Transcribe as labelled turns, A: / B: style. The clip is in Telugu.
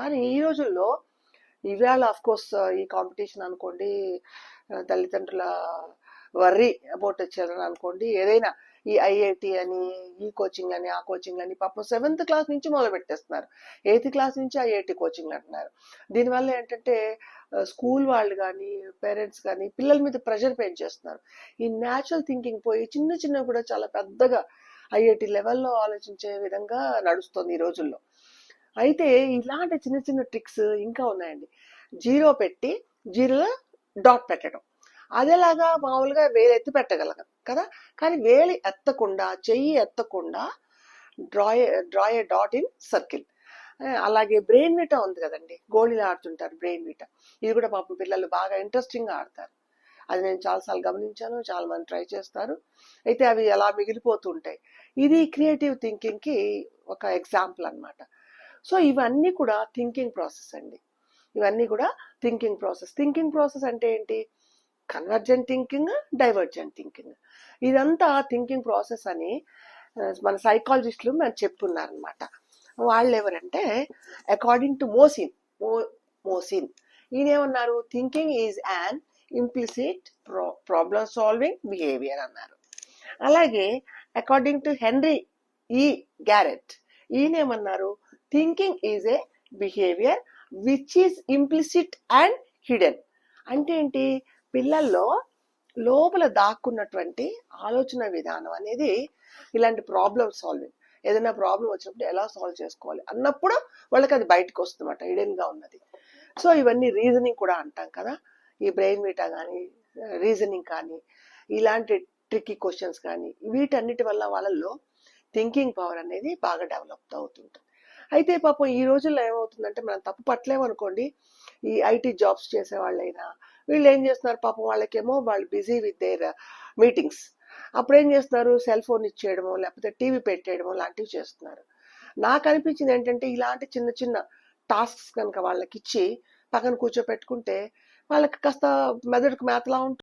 A: కానీ ఈ రోజుల్లో ఇవాళ ఆఫ్ కోర్స్ ఈ కాంపిటీషన్ అనుకోండి, తల్లిదండ్రుల వర్రీ అబౌట్ చిల్డ్రన్ అనుకోండి, ఏదైనా ఈ ఐఐటి అని, ఈ కోచింగ్ అని, ఆ కోచింగ్ అని, పాపం 7th క్లాస్ నుంచి మొదలు పెట్టేస్తున్నారు. 8th క్లాస్ నుంచి ఐఐటి కోచింగ్ అంటున్నారు. దీనివల్ల ఏంటంటే స్కూల్ వాళ్ళు కానీ, పేరెంట్స్ కానీ పిల్లల మీద ప్రెషర్ పెంచేస్తున్నారు. ఈ న్యాచురల్ థింకింగ్ పోయి చిన్న చిన్న కూడా చాలా పెద్దగా ఐఐటి లెవెల్లో ఆలోచించే విధంగా నడుస్తుంది ఈ రోజుల్లో. అయితే ఇలాంటి చిన్న చిన్న ట్రిక్స్ ఇంకా ఉన్నాయండి. జీరో పెట్టి జీరోలో డాట్ పెట్టడం, అదేలాగా మామూలుగా వేలు ఎత్తి పెట్టగలం కదా, కానీ వేలు ఎత్తకుండా, చెయ్యి ఎత్తకుండా draw a dot in circle. అలాగే బ్రెయిన్ మీట ఉంది కదండి, గోళీలు ఆడుతుంటారు బ్రెయిన్ మీట. ఇది కూడా పాపం పిల్లలు బాగా ఇంట్రెస్టింగ్గా ఆడతారు. అది నేను చాలాసార్లు గమనించాను, చాలా మంది ట్రై చేస్తారు. అయితే అవి అలా మిగిలిపోతుంటాయి. ఇది క్రియేటివ్ థింకింగ్కి ఒక ఎగ్జాంపుల్ అన్నమాట. సో ఇవన్నీ కూడా థింకింగ్ ప్రాసెస్ అండి. ఇవన్నీ కూడా థింకింగ్ ప్రాసెస్. థింకింగ్ ప్రాసెస్ అంటే ఏంటి? కన్వర్జెంట్ థింకింగ్, డైవర్జెంట్ థింకింగ్, ఇదంతా థింకింగ్ ప్రాసెస్ అని మన సైకాలజిస్టులు మనం చెప్పున్నారనమాట. వాళ్ళు ఎవరంటే అకార్డింగ్ టు మోసిన్ ఈయనేమన్నారు? Thinking is an implicit problem solving behaviour అన్నారు. అలాగే according to Henry E Garrett ఈయనేమన్నారు? Thinking is a behaviour which is implicit and hidden. అంటే ఏంటి? పిల్లల్లో లోపల దాక్కున్నటువంటి ఆలోచన విధానం అనేది ఇలాంటి ప్రాబ్లమ్ సాల్వింగ్, ఏదైనా ప్రాబ్లం వచ్చినప్పుడు ఎలా సాల్వ్ చేసుకోవాలి అన్నప్పుడు వాళ్ళకి అది బయటకు వస్తుందన్నమాట, హిడెన్గా ఉన్నది. సో ఇవన్నీ రీజనింగ్ కూడా అంటాం కదా. ఈ బ్రెయిన్ మీటా కానీ, రీజనింగ్ కానీ, ఇలాంటి ట్రిక్కీ క్వశ్చన్స్ కానీ, వీటన్నిటి వల్ల వాళ్ళల్లో థింకింగ్ పవర్ అనేది బాగా డెవలప్ అవుతుంటుంది. అయితే పాపం ఈ రోజుల్లో ఏమవుతుందంటే, మనం తప్పు పట్టలేమనుకోండి, ఈ ఐటీ జాబ్స్ చేసే వాళ్ళైనా వీళ్ళు ఏం చేస్తున్నారు? పాపం వాళ్ళకేమో వాళ్ళు బిజీ విత్ దేర్ మీటింగ్స్. అప్పుడు ఏం చేస్తున్నారు? సెల్ ఫోన్ ఇచ్చేయడమో లేకపోతే టీవీ పెట్టేయడమో లాంటివి చేస్తున్నారు. నాకు అనిపించింది ఏంటంటే, ఇలాంటి చిన్న చిన్న టాస్క్స్ కనుక వాళ్ళకి ఇచ్చి పక్కన కూర్చోపెట్టుకుంటే వాళ్ళకి కాస్త మెదడుకు మేతలా ఉంటుంది.